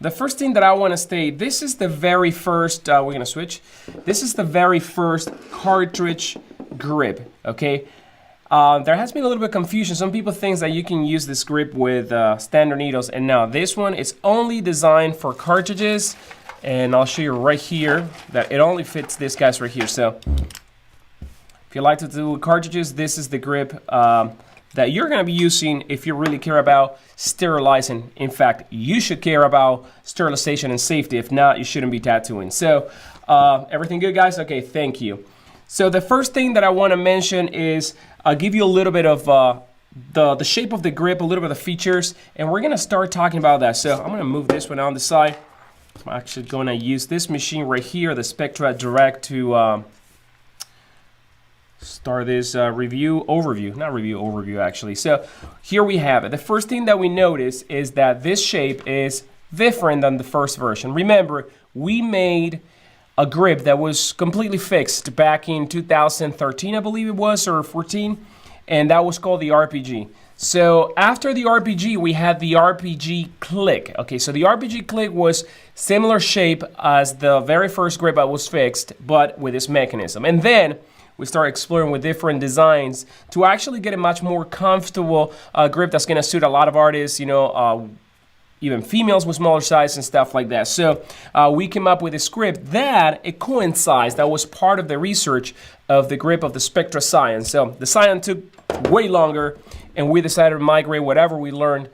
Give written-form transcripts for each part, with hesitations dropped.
the first thing that I want to state, this is the very first, we're going to switch. This is the very first cartridge grip, okay? There has been a little bit of confusion. Some people think that you can use this grip with standard needles, and no, this one is only designed for cartridges, and I'll show you right here that it only fits this guys right here. So if you like to do cartridges, this is the grip that you're going to be using if you really care about sterilizing. In fact, you should care about sterilization and safety. If not, you shouldn't be tattooing. So everything good, guys? Okay, thank you. So the first thing that I want to mention is I'll give you a little bit of the shape of the grip, a little bit of the features, and we're going to start talking about that. So I'm going to move this one on the side. I'm actually going to use this machine right here, the Spectra Direct, to start this overview actually. So here we have it. The first thing that we notice is that this shape is different than the first version. Remember, we made a grip that was completely fixed back in 2013, I believe it was, or 14, and that was called the RPG. So after the RPG, we had the RPG Click. Okay, so the RPG Click was similar shape as the very first grip that was fixed, but with this mechanism. And then we start exploring with different designs to actually get a much more comfortable grip that's going to suit a lot of artists, you know, even females with smaller size and stuff like that. So we came up with a grip that it coincides, that was part of the research of the grip of the Spectra Science. So the science took way longer, and we decided to migrate whatever we learned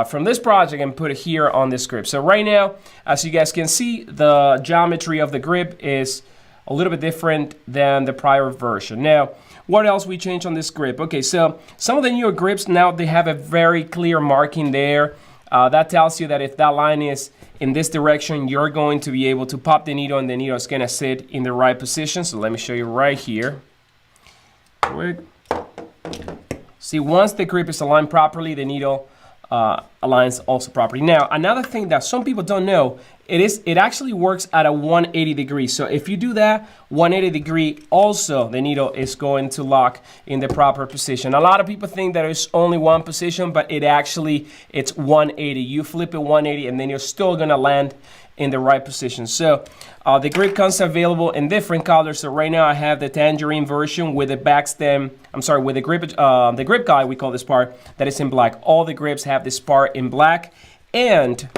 from this project and put it here on this grip. So right now, as you guys can see, the geometry of the grip is a little bit different than the prior version. Now, what else we changed on this grip? Okay, so some of the newer grips now, they have a very clear marking there. That tells you that if that line is in this direction, you're going to be able to pop the needle, and the needle is going to sit in the right position. So let me show you right here. Quick. See, once the grip is aligned properly, the needle aligns also properly. Now, another thing that some people don't know, it actually works at a 180 degrees. So if you do that 180 degree, also the needle is going to lock in the proper position. A lot of people think that it's only one position, but it's 180. You flip it 180 and then you're still gonna land in the right position. So the grip comes available in different colors. So right now I have the tangerine version with the back stem, with the grip guide, we call this part, that is in black. All the grips have this part in black. And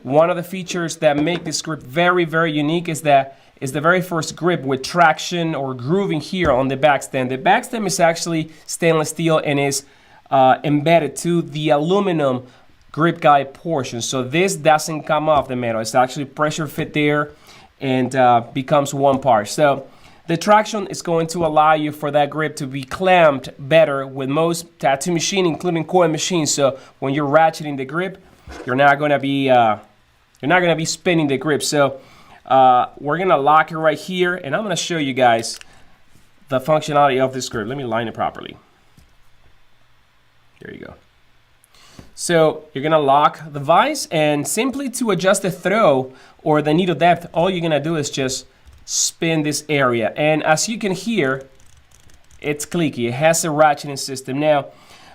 one of the features that make this grip very, very unique is that it's the very first grip with traction or grooving here on the back stem. The back stem is actually stainless steel and is embedded to the aluminum grip guide portion. So this doesn't come off the metal. It's actually pressure fit there and becomes one part. So the traction is going to allow you for that grip to be clamped better with most tattoo machines, including coil machines. So when you're ratcheting the grip, you're not going to be spinning the grip. So we're going to lock it right here, and I'm going to show you guys the functionality of this grip. Let me line it properly. There you go. So you're going to lock the vise, and simply to adjust the throw or the needle depth, all you're going to do is just spin this area. And as you can hear, it's clicky. It has a ratcheting system. Now,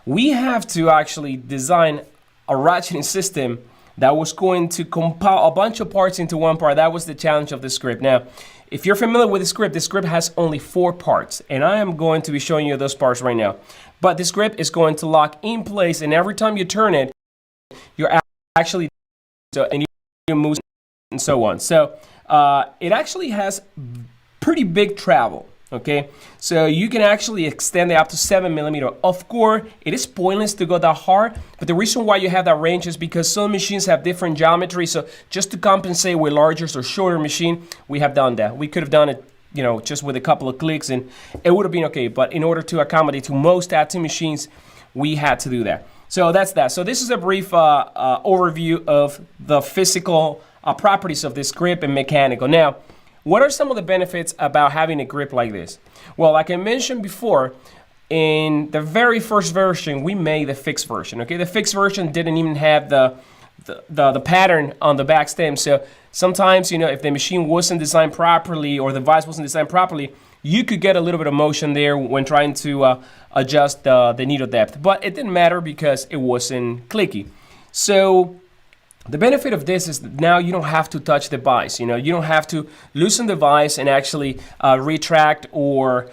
we have to actually design a ratcheting system that was going to compile a bunch of parts into one part. That was the challenge of this grip. Now, if you're familiar with this grip has only 4 parts, and I am going to be showing you those parts right now. But this grip is going to lock in place, and every time you turn it, you're actually, and you move and so on. So it actually has pretty big travel. Okay, so you can actually extend it up to 7 millimeter. Of course, it is pointless to go that hard, but the reason why you have that range is because some machines have different geometry. So just to compensate with larger or shorter machine, we have done that. We could have done it, you know, just with a couple of clicks, and it would have been okay. But in order to accommodate to most tattoo machines, we had to do that. So that's that. So this is a brief overview of the physical properties of this grip and mechanical. Now, what are some of the benefits about having a grip like this? Well, like I mentioned before, in the very first version, we made the fixed version. Okay, the fixed version didn't even have the pattern on the back stem. So sometimes, you know, if the machine wasn't designed properly or the vise wasn't designed properly, you could get a little bit of motion there when trying to adjust the needle depth. But it didn't matter because it wasn't clicky. So The benefit of this is that now you don't have to touch the vise. You know, you don't have to loosen the vise and actually retract or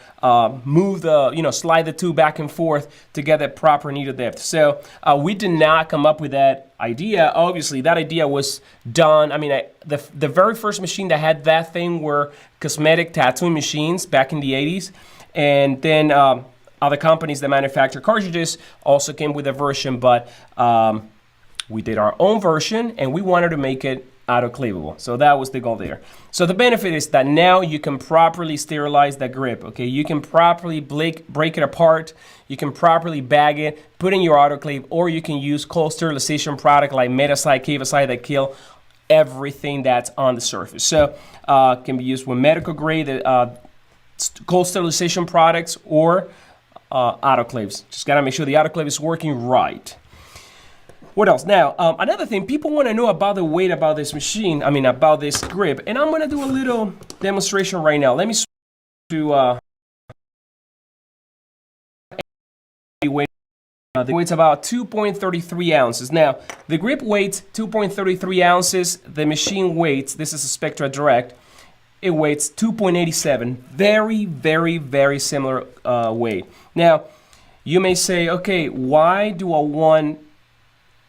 move the, slide the two back and forth to get that proper needle depth. So we did not come up with that idea. Obviously, that idea was done. I mean, the very first machine that had that thing were cosmetic tattooing machines back in the 80s. And then other companies that manufacture cartridges also came with a version, but we did our own version and we wanted to make it autoclavable. So that was the goal there. So the benefit is that now you can properly sterilize that grip, okay? You can properly break it apart. You can properly bag it, put in your autoclave, or you can use cold sterilization product like Metasite, Cavicide that kill everything that's on the surface. So can be used with medical grade cold sterilization products or autoclaves. Just gotta make sure the autoclave is working right. What else? Now, another thing, people want to know about the weight about this machine, about this grip, and I'm going to do a little demonstration right now. Let me switch to the weight's about 2.33 ounces. Now, the grip weighs 2.33 ounces. The machine weights, this is a Spectra Direct, it weighs 2.87. Very, very, very similar weight. Now, you may say, okay, why do I want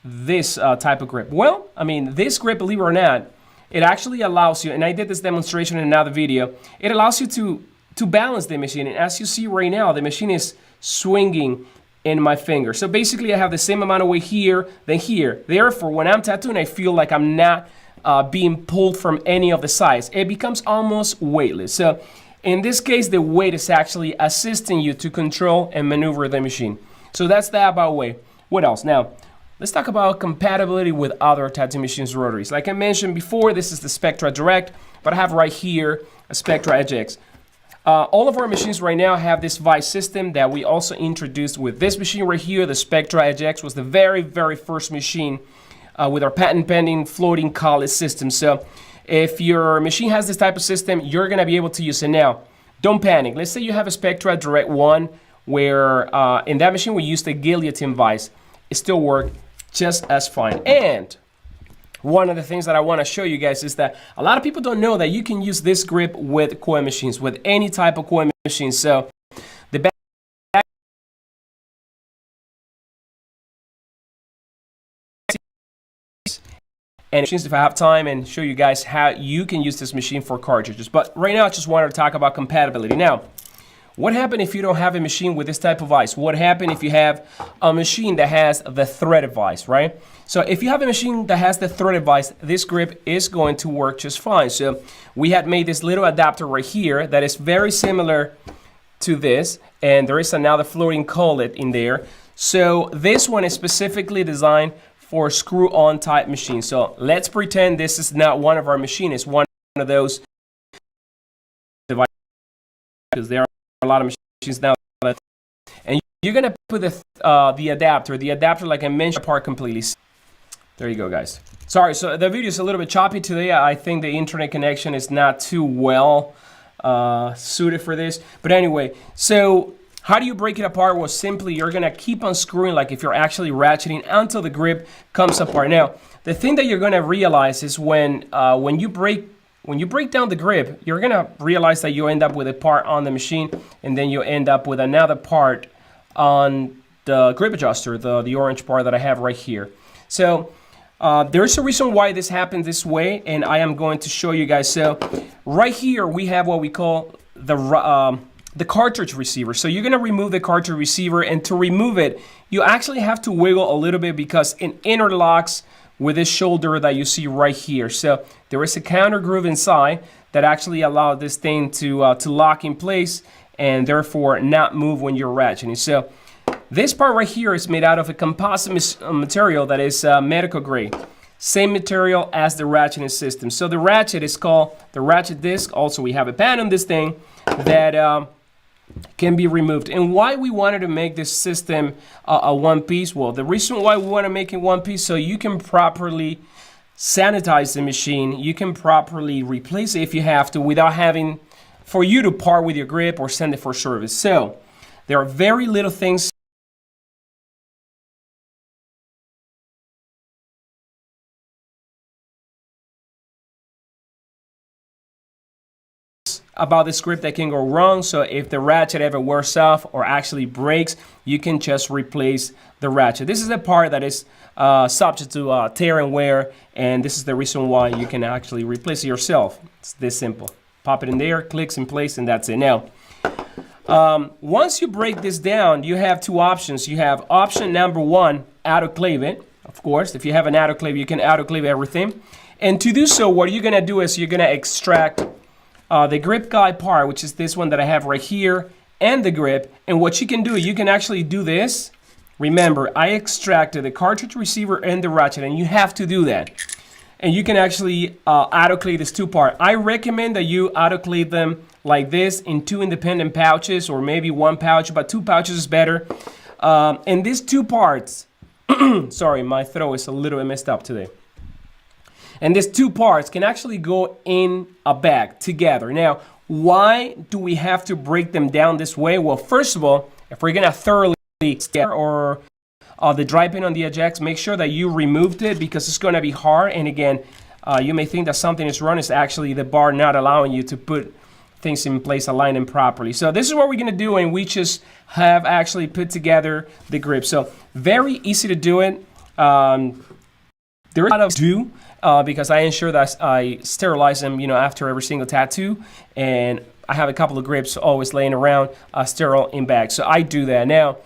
this type of grip? Well, this grip, believe it or not, it actually allows you, and I did this demonstration in another video, it allows you to balance the machine. And as you see right now, the machine is swinging in my finger. So basically I have the same amount of weight here than here. Therefore, when I'm tattooing, I feel like I'm not being pulled from any of the sides. It becomes almost weightless. So in this case, the weight is actually assisting you to control and maneuver the machine. So that's that about weight. What else? Now, let's talk about compatibility with other tattoo machines rotaries. Like I mentioned before, this is the Spectra Direct, but I have right here a Spectra Edge X. All of our machines right now have this vise system that we also introduced with this machine right here. The Spectra Edge X was the very, very first machine with our patent pending floating collet system. So if your machine has this type of system, you're gonna be able to use it. Now, don't panic. Let's say you have a Spectra Direct 1 where in that machine we used the guillotine vise. It still worked just as fine. And one of the things that I want to show you guys is that a lot of people don't know that you can use this grip with coil machines, with any type of coil machine. So the back and machines, if I have time, and show you guys how you can use this machine for cartridges. But right now I just wanted to talk about compatibility. Now, what happens if you don't have a machine with this type of vise? What happens if you have a machine that has the threaded vise, right? So if you have a machine that has the threaded vise, this grip is going to work just fine. So we had made this little adapter right here that is very similar to this, and there is another floating collet in there. So this one is specifically designed for screw-on type machines. So let's pretend this is not one of our machines, it's one of those devices, because there are a lot of machines now, and you're gonna put the adapter, like I mentioned, apart completely. There you go, guys. Sorry, so the video is a little bit choppy today. I think the internet connection is not too well suited for this. But anyway, so how do you break it apart? Well, simply you're gonna keep on screwing like if you're actually ratcheting until the grip comes apart. Now, the thing that you're gonna realize is when you break down the grip, you're gonna realize that you end up with a part on the machine, and then you end up with another part on the grip adjuster, the orange part that I have right here. So there's a reason why this happened this way, and I am going to show you guys. So right here we have what we call the cartridge receiver. So you're gonna remove the cartridge receiver, and to remove it, you actually have to wiggle a little bit because it interlocks with this shoulder that you see right here. So there is a counter groove inside that actually allows this thing to lock in place and therefore not move when you're ratcheting. So this part right here is made out of a composite material that is medical grade. Same material as the ratcheting system. So the ratchet is called the ratchet disc. Also, we have a pad on this thing that can be removed. And why we wanted to make this system a one piece? Well, the reason why we want to make it one piece, so you can properly sanitize the machine, you can properly replace it if you have to without having for you to part with your grip or send it for service. So there are very little things about this grip that can go wrong. So if the ratchet ever wears off or actually breaks, you can just replace the ratchet. This is a part that is subject to tear and wear, and this is the reason why you can actually replace it yourself. It's this simple. Pop it in there, clicks in place, and that's it. Now, once you break this down, you have two options. You have option number one, autoclave it. Of course, if you have an autoclave, you can autoclave everything. And to do so, what you're gonna do is you're gonna extract the grip guide part, which is this one that I have right here, and the grip. And what you can do, you can actually do this. Remember, I extracted the cartridge receiver and the ratchet, and you have to do that. And you can actually autoclave this two part. I recommend that you autoclave them like this in two independent pouches, or maybe one pouch, but two pouches is better. And these two parts, sorry, my throat is a little bit messed up today. And these two parts can actually go in a bag together. Now, why do we have to break them down this way? Well, first of all, if we're gonna thoroughly stir or the dry pin on the ejects, make sure that you removed it, because it's gonna be hard. And again, you may think that something is wrong. It's actually the bar not allowing you to put things in place, align them properly. So this is what we're gonna do, and we just have actually put together the grip. So very easy to do it. There is a lot of do. Because I ensure that I sterilize them, after every single tattoo, and I have a couple of grips always laying around sterile in bags. So I do that. Now,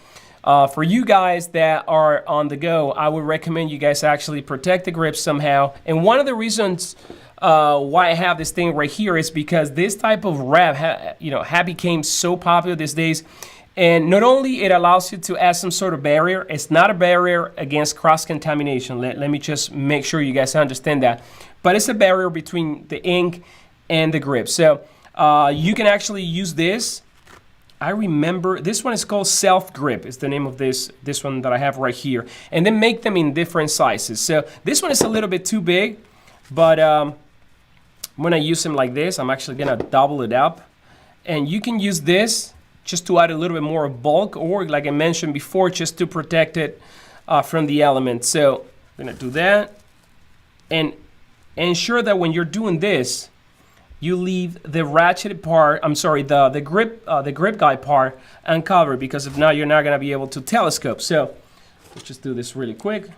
for you guys that are on the go, I would recommend you guys actually protect the grips somehow. And one of the reasons why I have this thing right here is because this type of wrap, have became so popular these days. And not only it allows you to add some sort of barrier, it's not a barrier against cross-contamination. Let me just make sure you guys understand that. But it's a barrier between the ink and the grip. So you can actually use this. I remember this one is called Self-Grip. It's the name of this one that I have right here. And then make them in different sizes. So this one is a little bit too big, but when I use them like this, I'm actually gonna double it up. And you can use this just to add a little bit more bulk, or like I mentioned before, just to protect it from the elements. So I'm gonna do that, and ensure that when you're doing this, you leave the ratchet part, the grip guide part uncovered, because if not, you're not gonna be able to telescope. So let's just do this really quick.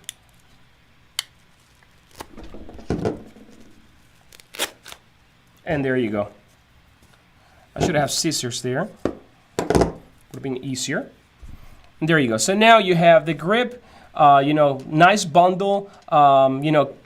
And there you go. I should have scissors there. Would have been easier. And there you go. So now you have the grip, nice bundle,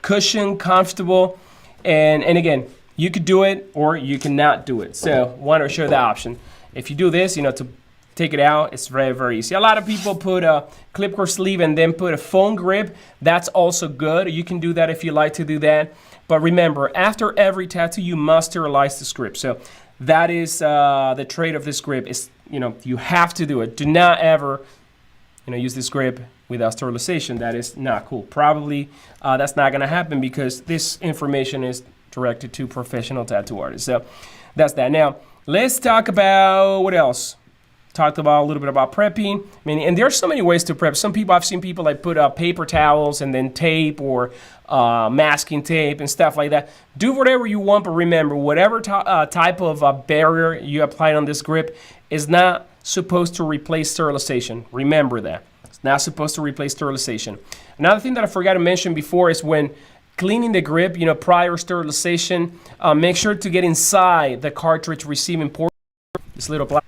cushion, comfortable, and again, you could do it or you cannot do it. So want to show the option. If you do this, to take it out, it's very, very easy. A lot of people put a clip core sleeve and then put a foam grip. That's also good. You can do that if you like to do that. But remember, after every tattoo, you must sterilize this grip. So that is the trade of this grip. Is you have to do it. Do not ever use this grip without sterilization. That is not cool. Probably that's not going to happen, because this information is directed to professional tattoo artists. So that's that. Now let's talk about what else. Talked about a little bit about prepping. And there's so many ways to prep. I've seen people like put up paper towels and then tape, or masking tape and stuff like that. Do whatever you want, but remember, whatever type of barrier you apply on this grip is not supposed to replace sterilization. Remember that. It's not supposed to replace sterilization. Another thing that I forgot to mention before is when cleaning the grip, prior sterilization, make sure to get inside the cartridge receiving port. This little black.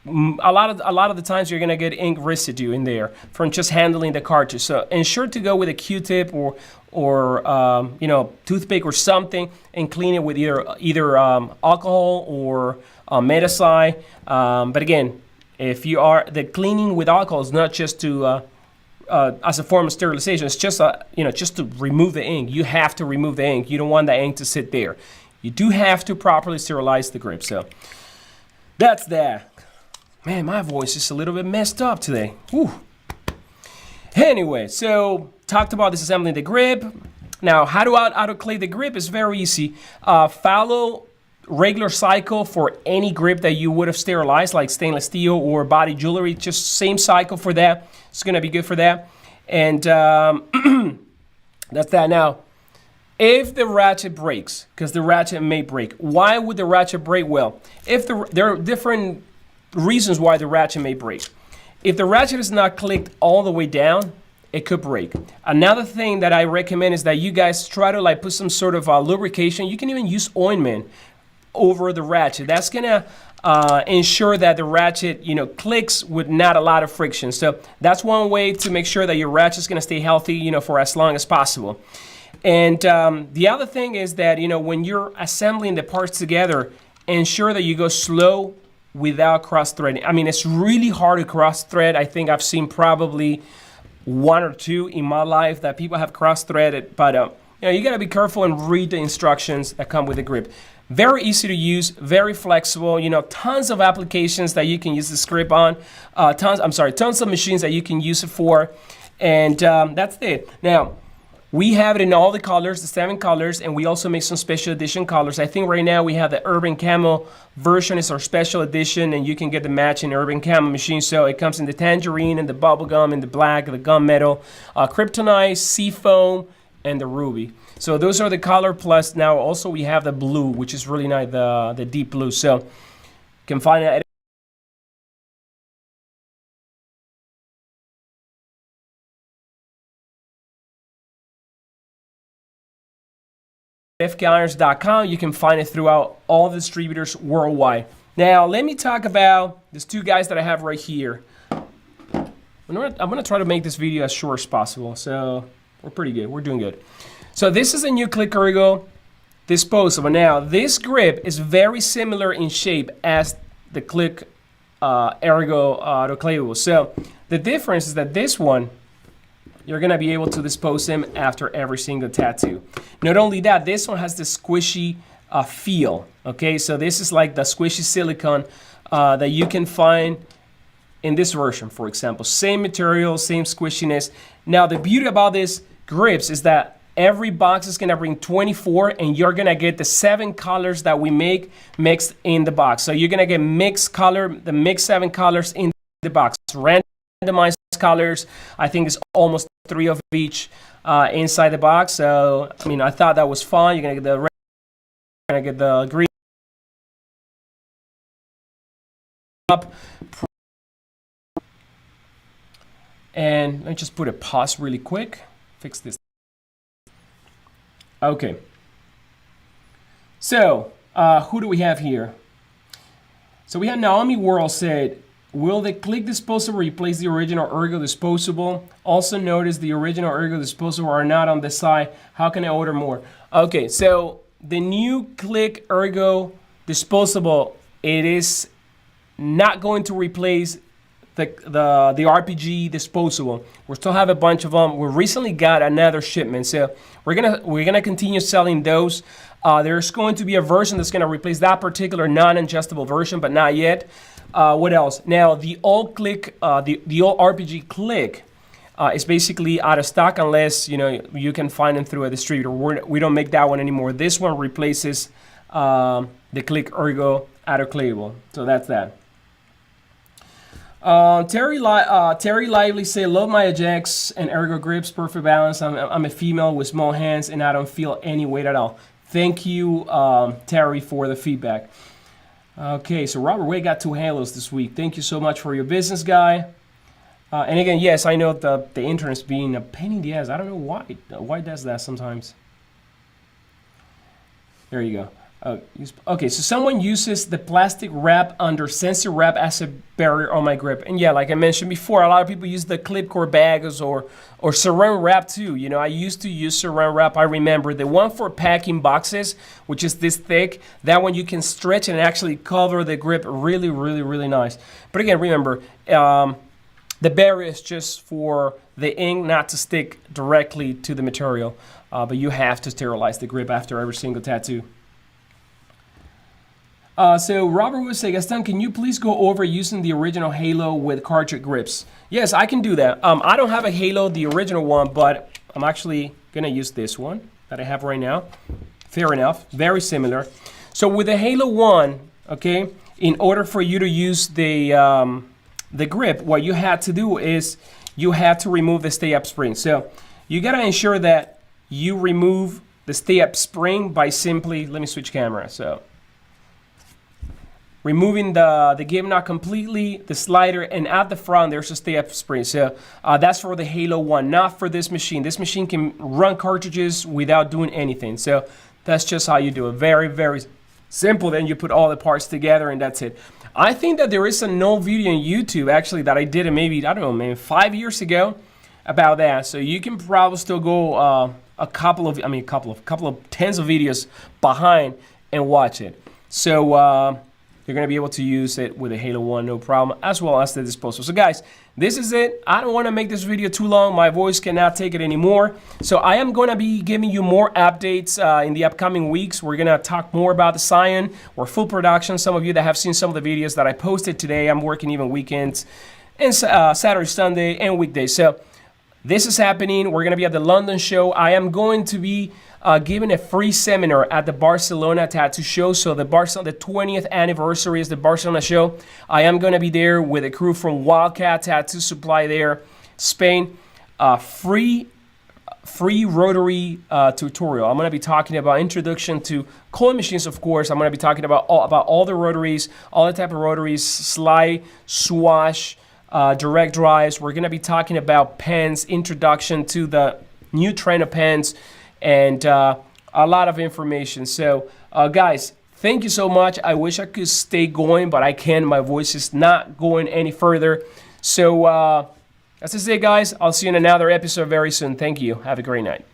A lot of the times you're gonna get ink residue in there from just handling the cartridge. So ensure to go with a Q-tip or toothpick or something, and clean it with either alcohol or Metasci. But again, if you are the cleaning with alcohol is not just to as a form of sterilization. It's just just to remove the ink. You have to remove the ink. You don't want the ink to sit there. You do have to properly sterilize the grip. So that's that. Man, my voice is a little bit messed up today. Whew. Anyway, so talked about disassembling the grip. Now, how to autoclave the grip is very easy. Follow regular cycle for any grip that you would have sterilized, like stainless steel or body jewelry. Just same cycle for that. It's gonna be good for that. And that's that. Now, If the ratchet breaks, because the ratchet may break, why would the ratchet break? Well, there are different reasons why the ratchet may break. If the ratchet is not clicked all the way down, it could break. Another thing that I recommend is that you guys try to like put some sort of lubrication. You can even use ointment over the ratchet. That's gonna ensure that the ratchet, clicks with not a lot of friction. So that's one way to make sure that your ratchet is gonna stay healthy, for as long as possible. And the other thing is that, when you're assembling the parts together, ensure that you go slow without cross-threading. I mean, it's really hard to cross-thread. I think I've seen probably one or two in my life that people have cross-threaded, but you gotta be careful and read the instructions that come with the grip. Very easy to use, very flexible, tons of applications that you can use this grip on, tons of machines that you can use it for, and that's it. Now, we have it in all the colors, the 7 colors, and we also make some special edition colors. I think right now we have the Urban Camo version is our special edition, and you can get the matching Urban Camo machine. So it comes in the tangerine and the bubblegum and the black, the gunmetal, kryptonite, seafoam, and the ruby. So those are the color, plus now also we have the blue, which is really nice, the deep blue. So you can find it. fkirons.com. You can find it throughout all the distributors worldwide. Now, let me talk about these 2 guys that I have right here. I'm going to try to make this video as short as possible. So we're pretty good. We're doing good. So this is a new Click Ergo disposable. Now, this grip is very similar in shape as the Click Ergo autoclave. So the difference is that this one, you're going to be able to dispose them after every single tattoo. Not only that, this one has the squishy feel. Okay, so this is like the squishy silicone that you can find in this version, for example. Same material, same squishiness. Now, the beauty about these grips is that every box is going to bring 24, and you're going to get the 7 colors that we make mixed in the box. So you're going to get mixed color, the mixed 7 colors in the box. Randomized colors. I think it's almost 3 of each inside the box. So I mean, I thought that was fun. You're gonna get the red, you're gonna get the green up, and let me just put a pause really quick. Fix this. Okay. So who do we have here? So we have Naomi World said, will the Click disposable replace the original Ergo disposable? Also notice the original Ergo disposable are not on the side. How can I order more? Okay, so the new Click Ergo disposable, it is not going to replace the RPG disposable. We still have a bunch of them. We recently got another shipment, so we're gonna continue selling those. There's going to be a version that's gonna replace that particular non-adjustable version, but not yet. What else? Now, the old Click, the old RPG Click is basically out of stock unless you can find them through a distributor. We don't make that one anymore. This one replaces the Click Ergo autoclave. So that's that. Terry Lively say, love my ejects and Ergo grips, perfect balance. I'm a female with small hands and I don't feel any weight at all. Thank you, Terry, for the feedback. Okay, so Robert Way got 2 halos this week. Thank you so much for your business, guy. And again, yes, I know the internet's being a pain in the ass. I don't know why. Why does that sometimes? There you go. Okay, so someone uses the plastic wrap under sensor wrap as a barrier on my grip. And yeah, like I mentioned before, a lot of people use the clip core bags or saran wrap too. I used to use saran wrap. I remember the one for packing boxes, which is this thick. That one you can stretch and actually cover the grip really, really, really nice. But again, remember, the barrier is just for the ink not to stick directly to the material. But you have to sterilize the grip after every single tattoo. So Robert would say, Gaston, can you please go over using the original Halo with cartridge grips? Yes, I can do that. I don't have a Halo, the original one, but I'm actually going to use this one that I have right now. Fair enough. Very similar. So with the Halo 1, okay, in order for you to use the grip, what you had to do is you had to remove the stay-up spring. So you got to ensure that you remove the stay-up spring by simply, let me switch camera. So removing the give knot completely, the slider, and at the front there's a stay-up spring. So that's for the Halo 1, not for this machine. This machine can run cartridges without doing anything. So that's just how you do it. Very, very simple. Then you put all the parts together and that's it. I think that there is an old video on YouTube actually that I did maybe, I don't know, maybe 5 years ago about that. So you can probably still go a couple of tens of videos behind and watch it. So you're going to be able to use it with a Halo 1, no problem, as well as the disposable. So guys, this is it. I don't want to make this video too long. My voice cannot take it anymore. So I am going to be giving you more updates in the upcoming weeks. We're going to talk more about the Scion. We're full production. Some of you that have seen some of the videos that I posted today, I'm working even weekends, and Saturday, Sunday, and weekdays. So this is happening. We're going to be at the London show. I am going to be giving a free seminar at the Barcelona Tattoo Show. So the 20th anniversary is the Barcelona show. I am going to be there with a crew from Wildcat Tattoo Supply there, Spain. Free rotary tutorial. I'm going to be talking about introduction to coil machines, of course. I'm going to be talking about all the rotaries, all the type of rotaries, slide, swash, direct drives. We're going to be talking about pens, introduction to the new trend of pens, and a lot of information. So guys, thank you so much. I wish I could stay going, but I can't. My voice is not going any further. So that's it, guys. I'll see you in another episode very soon. Thank you. Have a great night.